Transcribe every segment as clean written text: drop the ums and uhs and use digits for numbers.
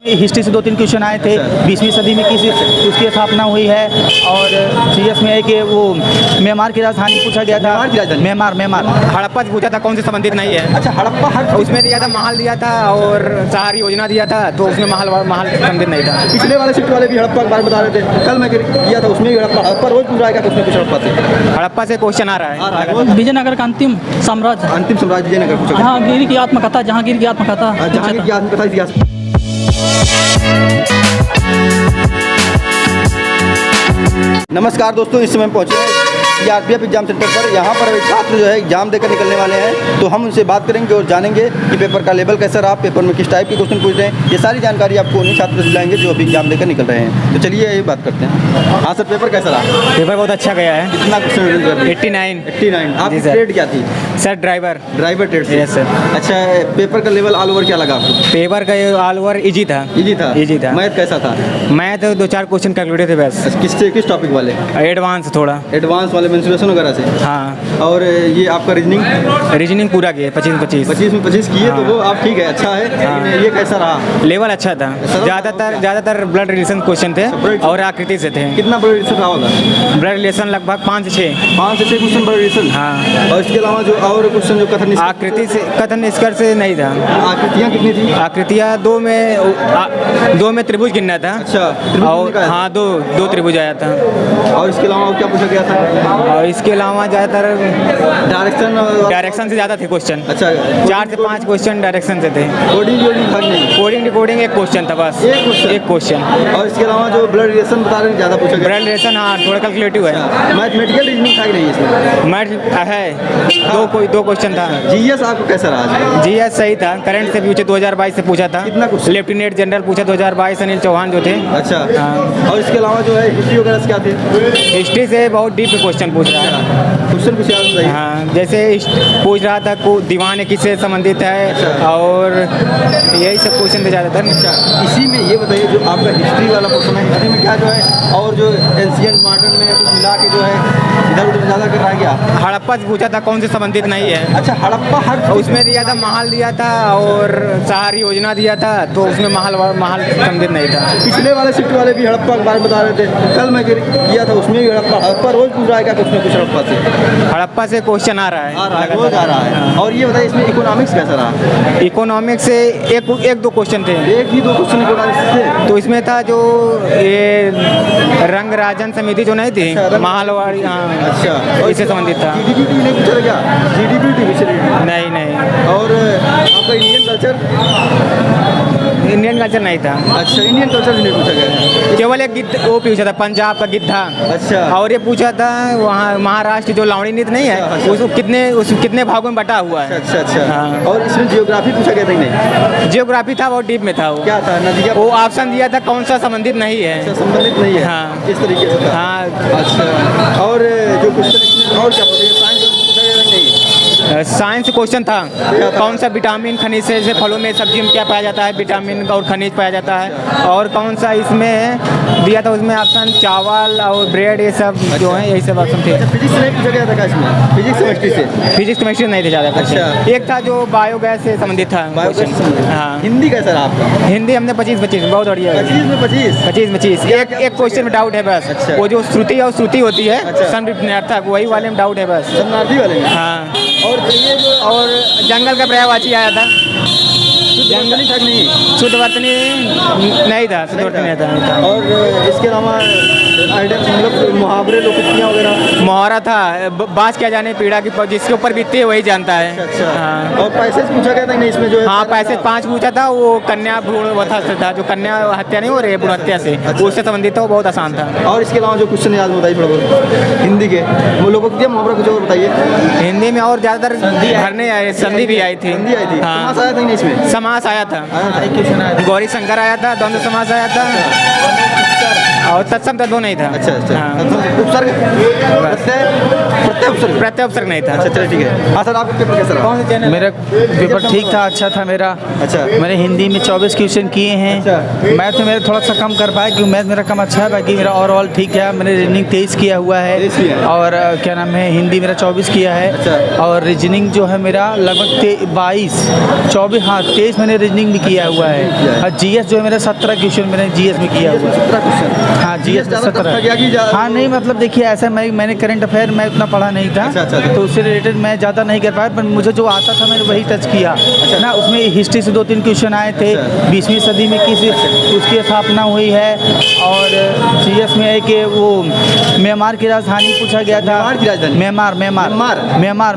History से 2-3 question आए थे। 20वीं सदी में किसी उसकी स्थापना हुई है। और सीएस में है कि वो म्यांमार की राजधानी पूछा गया था। म्यांमार हड़प्पा से पूछा था कौन से संबंधित नहीं है। अच्छा, हड़प्पा उसमें दिया था महल दिया था और शहर योजना दिया था, तो उसमें महल संबंधित नहीं था। पिछले वाले शिफ्ट वाले भी हड़प्पा के बारे में बता रहे थे। कल मैं किया था, उसमें भी हड़प्पा रोज पूछ रहा है कुछ ना कुछ हड़प्पा से। हड़प्पा से क्वेश्चन आ रहा है। विजयनगर का अंतिम साम्राज्य विजयनगर पूछा गया। जहांगीर की आत्मकथा जहांगीर की आत्मकथा इतिहास। नमस्कार दोस्तों, इस समय पहुंचे हैं सीआरपीएफ एग्जाम सेंटर पर। यहाँ पर एक छात्र जो है एग्जाम देकर निकलने वाले हैं, तो हम उनसे बात करेंगे और जानेंगे कि पेपर का लेवल कैसा रहा, पेपर में किस टाइप के क्वेश्चन पूछ रहे हैं। ये सारी जानकारी आपको उन्हीं छात्रों से दिलाएंगे जो अभी एग्जाम देकर निकल रहे हैं। तो चलिए यही बात करते हैं। हाँ सर, पेपर कैसा रहा? पेपर बहुत अच्छा गया है। कितना क्वेश्चन? 89। आपकी ट्रेड क्या थी? सर ड्राइवर ट्रेड से। Yes sir. अच्छा, पेपर का लेवल ऑल ओवर क्या लगा आपको? पेपर का ऑल ओवर इजी था। इजी था। मैथ कैसा था? मैथ 2-4 क्वेश्चन कैलकुलेट थे बस। किस टॉपिक वाले? एडवांस थोड़ा। एडवांस वाले मेंसुरेशन वगैरह से? हाँ। और ये आपका रीजनिंग पूरा किया 25 में 25 किए। हाँ। तो वो आप ठीक है, अच्छा है। लेकिन ये कैसा रहा? लेवल अच्छा था। ज़्यादातर ब्लड रिलेशन क्वेश्चन थे और आकृति से थे। कितना ब्लड रिलेशन रहा होगा? ब्लड रिलेशन लगभग 5 से 6 क्वेश्चन ब्लड रिलेशन। हाँ। और इसके अलावा जो और क्वेश्चन जो कथन निष्कर्ष से नहीं था। आकृतियाँ कितनी थी? आकृतियाँ दो में त्रिभुज गिनना था। अच्छा, और हाँ, दो त्रिभुज आया था। और इसके अलावा क्या पूछा गया था? और इसके अलावा ज़्यादातर डायरेक्शन से ज़्यादा थे क्वेश्चन। अच्छा, 4 से 5 क्वेश्चन डायरेक्शन से थे। कोडिंग एक क्वेश्चन था बस। एक क्वेश्चन। और इसके अलावा जो ब्लड रिलेशन बता रहे हैं ज़्यादा पूछा गया? ब्लड रिलेशन हाँ, थोड़ा कैलकुलेटिव है। मैथमेटिकल रीजनिंग था कि नहीं इसमें? मैथ है। दो क्वेश्चन था। जीएस आपको कैसा रहा? जीएस सही था। करंट से पूछे 2022 से पूछा था। कितना क्वेश्चन? लेफ्टिनेंट जनरल पूछा 2022, अनिल चौहान जो थे। अच्छा। हाँ। और इसके अलावा जो है हिस्ट्री वगैरह से क्या थे? हिस्ट्री से बहुत डीप क्वेश्चन पूछ रहा है। क्वेश्चन कुछ याद नहीं। हाँ, जैसे पूछ रहा था दीवान किससे संबंधित है। अच्छा। और यही सब क्वेश्चन थे ज़्यादातर। अच्छा, इसी में ये बताइए जो आपका हिस्ट्री वाला क्वेश्चन है, हिस्ट्री में क्या जो है और जो एंशिएंट मॉडर्न में कुछ मिला के जो है इधर उधर ज़्यादा कर रहा है क्या? हड़प्पा से पूछा था कौन से संबंधित नहीं है। अच्छा, हड़प्पा उसमें दिया था महल दिया था और शहर योजना दिया था, तो उसमें महल संबंधित नहीं था। पिछले वाले शिफ्ट वाले भी हड़प्पा के बारे में बता रहे थे। कल मैं किया था, उसमें भी हड़प्पा रोज पूछ रहा है क्या कुछ ना कुछ हड़प्पा से? हड़प्पा से क्वेश्चन आ रहा है। रोज आ रहा है। और ये बताइए इसमें इकोनॉमिक्स कैसा रहा? इकोनॉमिक्स से एक दो क्वेश्चन थे। एक ही 2 क्वेश्चन इकोनॉमिक्स थे। तो इसमें था जो ये रंग राजन समिति जो नहीं थी, महलवाड़ी। हाँ। अच्छा, और इससे संबंधित था। जीडीपी नहीं पूछा क्या? जीडीपी नहीं। और आपका इंडियन कल्चर नहीं था। अच्छा, इंडियन कल्चर भी नहीं पूछा गया। केवल एक गीत वो पूछा था, पंजाब का गीत था। अच्छा। और ये पूछा था वहाँ महाराष्ट्र जो लावणी नृत्य नहीं है। अच्छा। उसको कितने भागों में बटा हुआ है। अच्छा। हाँ। और इसमें जियोग्राफी पूछा गया था कि नहीं? जियोग्राफी था, बहुत डीप में था वो। क्या था? नदियाँ? वो ऑप्शन दिया था कौन सा संबंधित नहीं है। अच्छा, संबंधित नहीं है। हाँ। इस तरीके से था। हाँ। अच्छा। और जो क्वेश्चन इसमें और क्या पूछा? साइंस पूछा गया कि नहीं? साइंस क्वेश्चन था कौन सा विटामिन खनिज से, जैसे फलों में सब्जी में क्या पाया जाता है, विटामिन और खनिज पाया जाता है। और कौन सा इसमें दिया था, उसमें ऑप्शन चावल और ब्रेड, ये सब जो है यही सब ऑप्शन थे। अच्छा, फिजिक्स नहीं पूछा गया था क्या इसमें? फिजिक्स केमिस्ट्री से नहीं थे ज़्यादा। अच्छा। एक था जो बायोगैस से संबंधित था। हाँ। हिंदी कैसा रहा आपका? हिंदी हमने 25 बहुत बढ़िया। 25 एक क्वेश्चन में डाउट है बस। अच्छा। वो जो श्रुति और श्रुति होती है। अच्छा। समनार्थक, वही वाले में डाउट है बस। शरणार्थी वाले में? हाँ। और जंगल का पर्यायवाची आया था। जंगली तक नहीं? शुद्धवर्तनी नहीं था। और इसके अलावा मतलब मुहावरे, लोकोक्तियाँ वगैरह? मुहावरा था बात क्या जाने पीड़ा की, जिसके ऊपर बीतती है वही जानता है। अच्छा। हाँ। और पैसेज पूछा गया था नहीं इसमें जो है? हाँ, पैसेज 5 पूछा था। वो कन्या भ्रूण हत्या से था, जो कन्या हत्या नहीं हो रही है, भ्रूण हत्या से। अच्छा। उससे संबंधित था, वो बहुत आसान था। और इसके अलावा जो क्वेश्चन याद बताइए थोड़ा बहुत हिंदी के, वो लोकोक्तियाँ मुहावरा कुछ और बताइए। हिंदी में और ज़्यादातर भरने आए, संधि भी आई थी। हिंदी आई थी। हाँ। समास आया था नहीं इसमें? समास आया था। गौरी शंकर आया था, द्वंद्व समास आया था। और तत्सम तद्भव नहीं था। अच्छा अच्छा हाँ। उपसर्ग प्रत्यय उपसर्ग प्रत्यय उपसर्ग नहीं था। अच्छा चलिए ठीक है। हाँ सर आपका पेपर कैसा रहा? कौन से चैनल? मेरा पेपर ठीक था, अच्छा था मेरा। अच्छा मैंने हिंदी में 24 क्वेश्चन किए हैं। अच्छा। मैथ में मेरा थोड़ा सा कम कर पाया क्योंकि मैथ मेरा कम अच्छा है, बाकी मेरा ओवरऑल ठीक है। मैंने रीजनिंग 23 किया हुआ 23 किया है है। और क्या नाम है, हिंदी मेरा 24 किया है। अच्छा। और रीजनिंग जो है मेरा लगभग 23 मैंने रीजनिंग भी किया हुआ किया है। है। और जीएस जो है मेरा 17 क्वेश्चन मैंने जीएस में किया हुआ है। 17 क्वेश्चन। हाँ जीएस ज़्यादा tough था क्या कि 17। हाँ नहीं मतलब देखिए ऐसा मैंने करंट अफेयर में उतना पढ़ा नहीं था। अच्छा, अच्छा। तो उससे रिलेटेड मैं ज़्यादा नहीं कर पाया, पर मुझे जो आता था मैंने वही टच किया ना। उसमें हिस्ट्री से 2-3 क्वेश्चन आए थे। अच्छा। 20वीं सदी में किस उसकी स्थापना हुई है। और जीएस में है कि वो म्यांमार की राजधानी पूछा गया था। म्यांमार की राजधानी?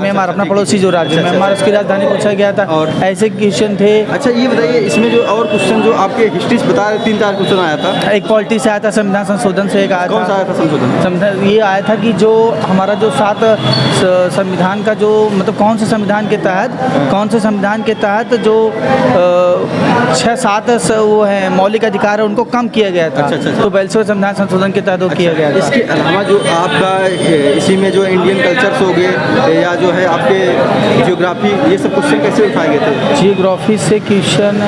म्यांमार अपना पड़ोसी जो राज्य अच्छा, अच्छा, म्यांमार, उसकी राजधानी पूछा गया था। और? ऐसे क्वेश्चन थे। अच्छा ये बताइए इसमें जो और क्वेश्चन जो आपके हिस्ट्री से बता रहे 3-4 क्वेश्चन आया था। एक पॉलिटी से आया था, संविधान संशोधन से एक आया कौन सा आया था संशोधन? ये आया था कि जो हमारा जो 7 संविधान का जो मतलब कौन से संविधान के तहत जो 6-7 वो है मौलिक अधिकार है उनको कम किया गया था। अच्छा, अच्छा, अच्छा। तो 42वें संविधान संशोधन के तहत वो किया गया था। इसके अलावा जो आपका इसी में जो इंडियन कल्चर्स हो गए या जो है आपके जियोग्राफी, ये सब क्वेश्चन कैसे उठाए गए थे? जियोग्राफी से क्वेश्चन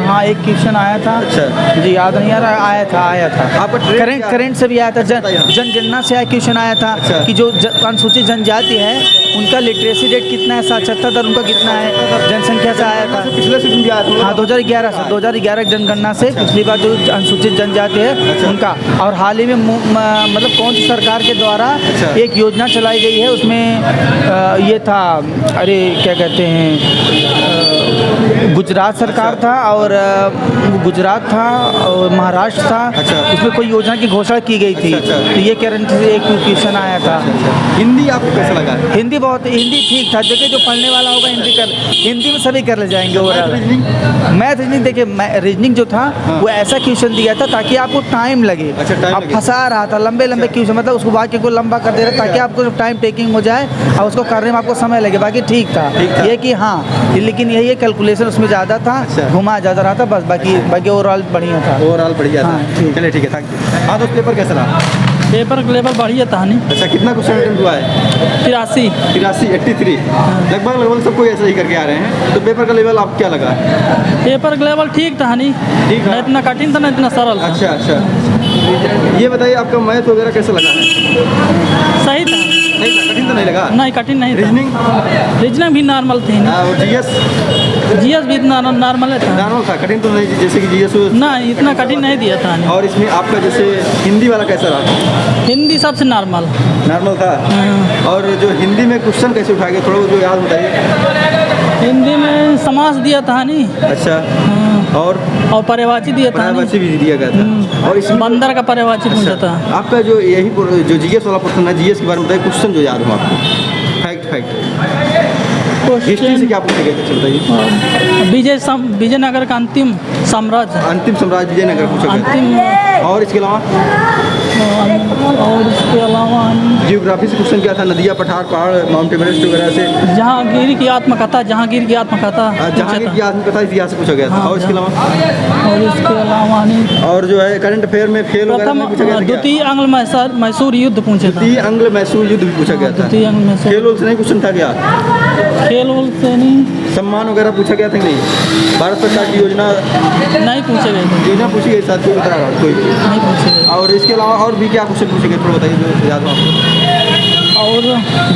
हाँ एक क्वेश्चन आया था। अच्छा। जी याद नहीं आ रहा, आया था। आपका ट्रेंड करंट क्या? करंट से भी आया था। बताइए। जनगणना से क्वेश्चन आया था अच्छा। कि जो अनुसूचित जनजाति है उनका लिटरेसी रेट कितना है, साक्षरता दर उनका कितना है, जनसंख्या से आया था। पिछले सीजन भी आया था। हाँ 2011 जनगणना से पिछली बार जो अनुसूचित जनजाति है उनका। और हाल ही में मतलब कौन सी सरकार के द्वारा अच्छा। एक योजना चलाई गई है, उसमें ये था, अरे क्या कहते हैं, गुजरात सरकार था और गुजरात था और महाराष्ट्र था। अच्छा। उसमें कोई योजना की घोषणा की गई थी। अच्छा, अच्छा। तो ये करंट से एक क्वेश्चन आया था। हिंदी आपको कैसा लगा? हिंदी ठीक था। देखिए जो पढ़ने वाला होगा हिंदी में सभी कर ले जाएंगे। ओवरऑल मैथ रीजनिंग देखिए रीजनिंग जो था वो ऐसा क्वेश्चन दिया था ताकि आपको टाइम लगे। अच्छा, टाइम अब लगे। फंसा रहा था लंबे क्वेश्चन, मतलब उसको वाक्य को लंबा कर दे रहा ताकि आपको टाइम टेकिंग हो जाए और उसको करने में आपको समय लगे। बाकी ठीक था। ये कि हाँ लेकिन यही कैलकुलेशन उसमें ज़्यादा था, अच्छा। घुमा ज़्यादा रहा था बस। बाकी ओवरऑल बढ़िया था। ओवरऑल बढ़िया था। हाँ, ठीक। चलिए ठीक है, थैंक यू। हाँ तो पेपर कैसा रहा? पेपर का लेवल बढ़िया था नहीं। अच्छा कितना क्वेश्चन अटेम्प्ट हुआ है? 83। 83 लगभग सबको ऐसा ही करके आ रहे हैं। तो पेपर का लेवल आप क्या लगा? पेपर का लेवल ठीक था नहीं, ठीक है। ना इतना कठिन था ना इतना सरल था। अच्छा ये बताइए आपका मैथ वगैरह कैसा लगा है? सही था, नहीं कठिन तो नहीं लगा? नहीं कठिन नहीं था। रीजनिंग रीजनिंग भी नॉर्मल थी ना, और जीएस जीएस भी इतना नॉर्मल था नॉर्मल था, कठिन तो नहीं जैसे कि जीएस ना, इतना कठिन नहीं दिया था नहीं। और इसमें आपका जैसे हिंदी वाला कैसा रहा? हिंदी सबसे नॉर्मल। नॉर्मल था। और जो हिंदी में क्वेश्चन कैसे उठाए गए थोड़ा जो याद बताइए। हिंदी में समास दिया था नहीं, अच्छा और और पर्यायवाची दिया था पर्यायवाची नहीं। भी दिया गया था। और इसमें बंदर का पर्यायवाची पूछा था। आपका जो यही जो जीएस वाला क्वेश्चन है, जीएस के बारे में बताइए क्वेश्चन जो याद हो आपको। फैक्ट हिस्ट्री से क्या पूछे गए थे बताइए। विजयनगर का अंतिम साम्राज्य। अंतिम साम्राज्य विजयनगर पूछा गया अंतिम था। और इसके अलावा और इसके अलावा जियोग्राफी से क्वेश्चन क्या था? नदियाँ, पठार, पहाड़, माउंट एवरेस्ट वगैरह से। जहांगीर की आत्मकथा जहांगीर की आत्मकथा इतिहास से पूछा गया था। हाँ, और इसके अलावा और इसके अलावा नहीं, और जो है करंट अफेयर में फेल वगैरह प्रथम में पूछा गया था क्या? द्वितीय आंग्ल मैसूर युद्ध पूछे था। द्वितीय आंग्ल मैसूर युद्ध भी पूछा गया था। द्वितीय आंग्ल मैसूर खेल वोल से नहीं क्वेश्चन था क्या? खेल वोल से नहीं, सम्मान वगैरह पूछा गया था कि नहीं? भारत सरकार की योजना नहीं पूछे गए थे, पूछी गई साथ कोई बता रहा है कोई। नहीं पूछे गए। और इसके अलावा और भी क्या क्वेश्चन पूछे गए थोड़ा बताइए जो याद हो आपको। और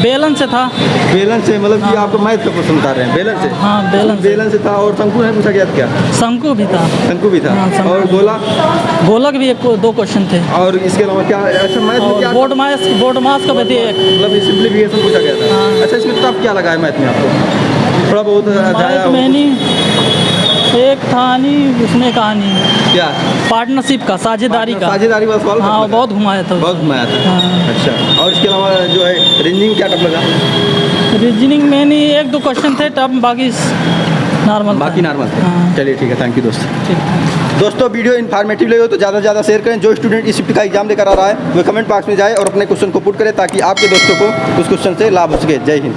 बेलन से था। बेलन से मतलब कि आपको मैथ का क्वेश्चन बता रहे हैं? बेलन से? हाँ बेलन से था। और शंकु नहीं पूछा गया था क्या? शंकु भी था। शंकु भी था। हाँ, शंकु। और गोला? गोलक भी 2 क्वेश्चन थे। और इसके अलावा क्या अच्छा मैथ में क्या और बोर्ड मास का भी थे एक। मतलब सिंप्लीफिकेशन पूछा गया था। हाँ। अच्छा इसमें टफ क्या लगा है मैथ में आपको? थोड़ा बहुत मैथ में नहीं, एक था नहीं उसमें कहानी क्या? पार्टनरशिप का, साझेदारी का। साझेदारी वाला सवाल हाँ बहुत घुमाया था। बहुत घुमाया था। हाँ। अच्छा और इसके अलावा जो है रीजनिंग क्या टफ लगा? रीजनिंग में नहीं 1-2 क्वेश्चन थे टफ, बाकी नॉर्मल। बाकी नॉर्मल थे। हाँ। चलिए ठीक है, थैंक यू दोस्त। ठीक। दोस्तों वीडियो इन्फॉर्मेटिव लगे हो तो ज़्यादा से ज़्यादा शेयर करें। जो स्टूडेंट इस शिफ्ट का एग्जाम देकर आ रहा है वो कमेंट बॉक्स में जाए और अपने क्वेश्चन को पुट करें ताकि आपके दोस्तों को उस क्वेश्चन से लाभ हो सके। जय हिंद।